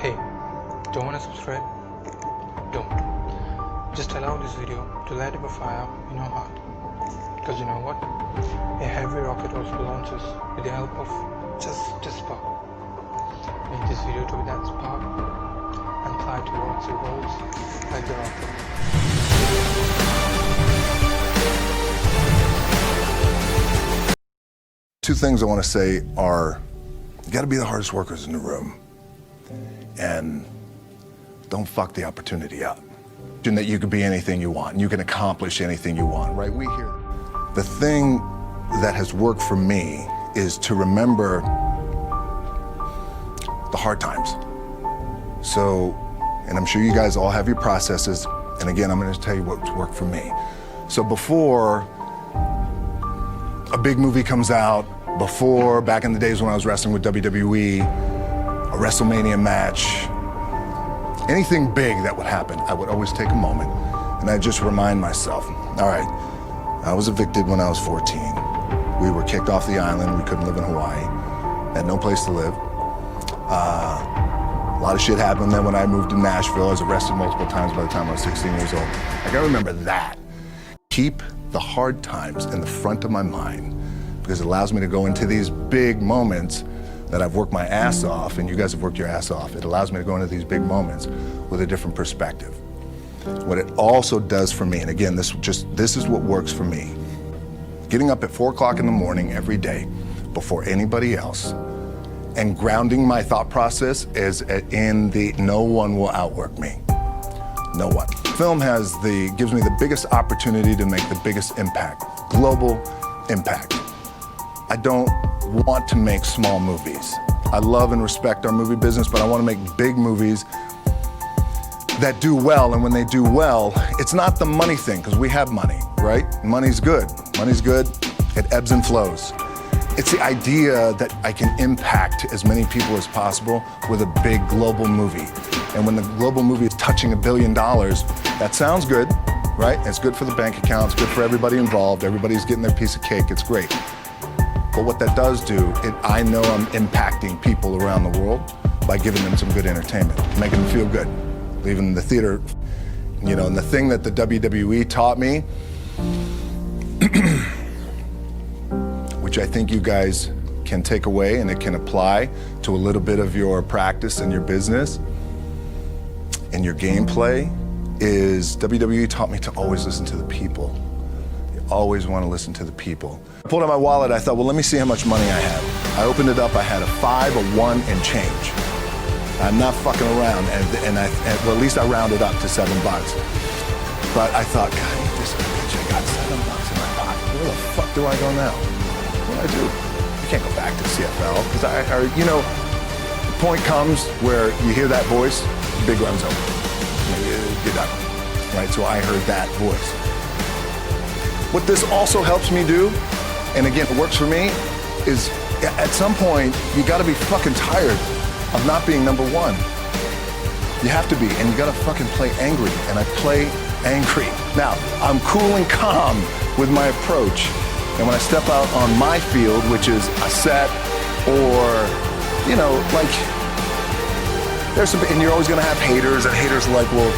Hey, don't want to subscribe? Don't. Just allow this video to light up a fire in your heart. Because you know what? A heavy rocket also launches with the help of just a spark. Make this video to be that spark and fly towards your goals like the rocket. Two things I want to say are, you got to be the hardest workers in the room. And don't fuck the opportunity up. And that you can be anything you want, and you can accomplish anything you want, right? We hear the thing that has worked for me is to remember the hard times. So, and I'm sure you guys all have your processes, and again, I'm going to tell you what's worked for me. So before a big movie comes out, before, back in the days when I was wrestling with WWE, a WrestleMania match, anything big that would happen, I would always take a moment and I'd just remind myself, all right, I was evicted when I was 14. We were kicked off the island. We couldn't live in Hawaii. Had no place to live. A lot of shit happened then when I moved to Nashville. I was arrested multiple times by the time I was 16 years old. I gotta remember that. Keep the hard times in the front of my mind because it allows me to go into these big moments that I've worked my ass off, and you guys have worked your ass off. It allows me to go into these big moments with a different perspective. What it also does for me, and again, this is what works for me. Getting up at 4 o'clock in the morning every day before anybody else and grounding my thought process is in the no one will outwork me. No one. Film gives me the biggest opportunity to make the biggest impact, global impact. I don't want to make small movies. I love and respect our movie business, but I want to make big movies that do well, and when they do well, it's not the money thing, because we have money, right? Money's good. Money's good. It ebbs and flows. It's the idea that I can impact as many people as possible with a big global movie. And when the global movie is touching $1 billion, that sounds good, right? It's good for the bank account. It's good for everybody involved. Everybody's getting their piece of cake. It's great. But what that does do, I know I'm impacting people around the world by giving them some good entertainment, making them feel good, leaving the theater, you know, and the thing that the WWE taught me, which I think you guys can take away and it can apply to a little bit of your practice and your business and your gameplay, is WWE taught me to always listen to the people. Always want to listen to the people. I pulled out my wallet, I thought, well, let me see how much money I have. I opened it up, I had a 5, a 1, and change. I'm not fucking around, and well, at least I rounded up to $7. But I thought, God, ain't this a bitch, I got $7 in my pocket. Where the fuck do I go now? What do I do? I can't go back to CFL, because you know, the point comes where you hear that voice, the big run's over. You're done, right? So I heard that voice. What this also helps me do, and again, it works for me, is at some point, you gotta be fucking tired of not being number one. You have to be, and you gotta fucking play angry, and I play angry. Now, I'm cool and calm with my approach, and when I step out on my field, which is a set, or, you know, like, and you're always gonna have haters, and haters are like, well,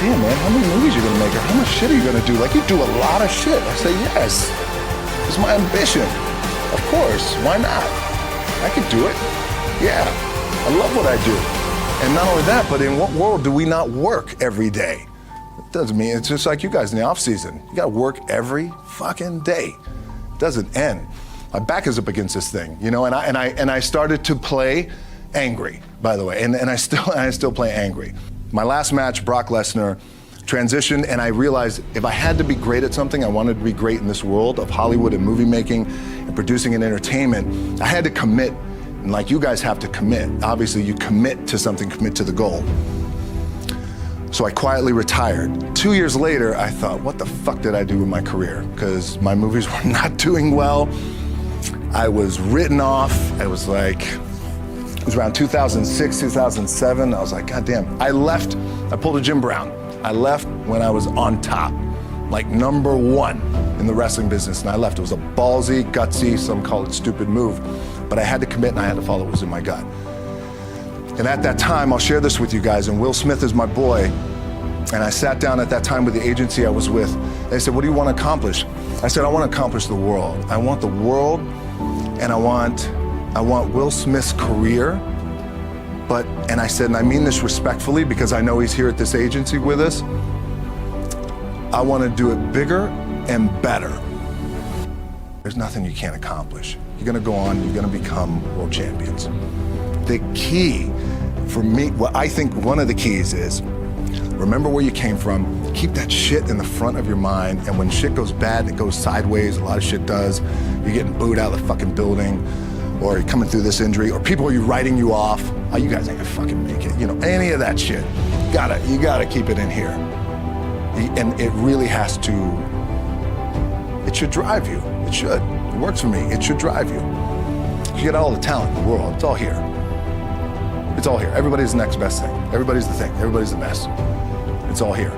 damn, man, how many movies are you gonna make, or how much shit are you gonna do? Like, you do a lot of shit. I say, yes, it's my ambition. Of course, why not? I could do it. Yeah, I love what I do. And not only that, but in what world do we not work every day? It doesn't mean, it's just like you guys in the off season. You gotta work every fucking day. It doesn't end. My back is up against this thing, you know, and I started to play angry, by the way, and I still play angry. My last match, Brock Lesnar, transitioned, and I realized if I had to be great at something, I wanted to be great in this world of Hollywood and movie making and producing and entertainment, I had to commit, and like you guys have to commit. Obviously, you commit to something, commit to the goal. So I quietly retired. 2 years later, I thought, what the fuck did I do with my career? Because my movies were not doing well. I was written off. I was like, it was around 2006, 2007. I was like, God damn. I left, I pulled a Jim Brown. I left when I was on top, like #1 in the wrestling business, and I left. It was a ballsy, gutsy, some call it stupid move, but I had to commit and I had to follow what was in my gut. And at that time, I'll share this with you guys, and Will Smith is my boy. And I sat down at that time with the agency I was with. They said, what do you want to accomplish? I said, I want to accomplish the world. I want the world, and I want Will Smith's career. And I said, and I mean this respectfully because I know he's here at this agency with us, I want to do it bigger and better. There's nothing you can't accomplish. You're going to go on, you're going to become world champions. The key for me, what I think one of the keys is, remember where you came from, keep that shit in the front of your mind, and when shit goes bad, it goes sideways, a lot of shit does, you're getting booed out of the fucking building, or you're coming through this injury, or people are writing you off, oh, you guys ain't gonna fucking make it, you know, any of that shit. You gotta keep it in here. And it really has to, it should drive you. It should. It works for me. It should drive you. You get all the talent in the world. It's all here. It's all here. Everybody's the next best thing. Everybody's the thing. Everybody's the best. It's all here.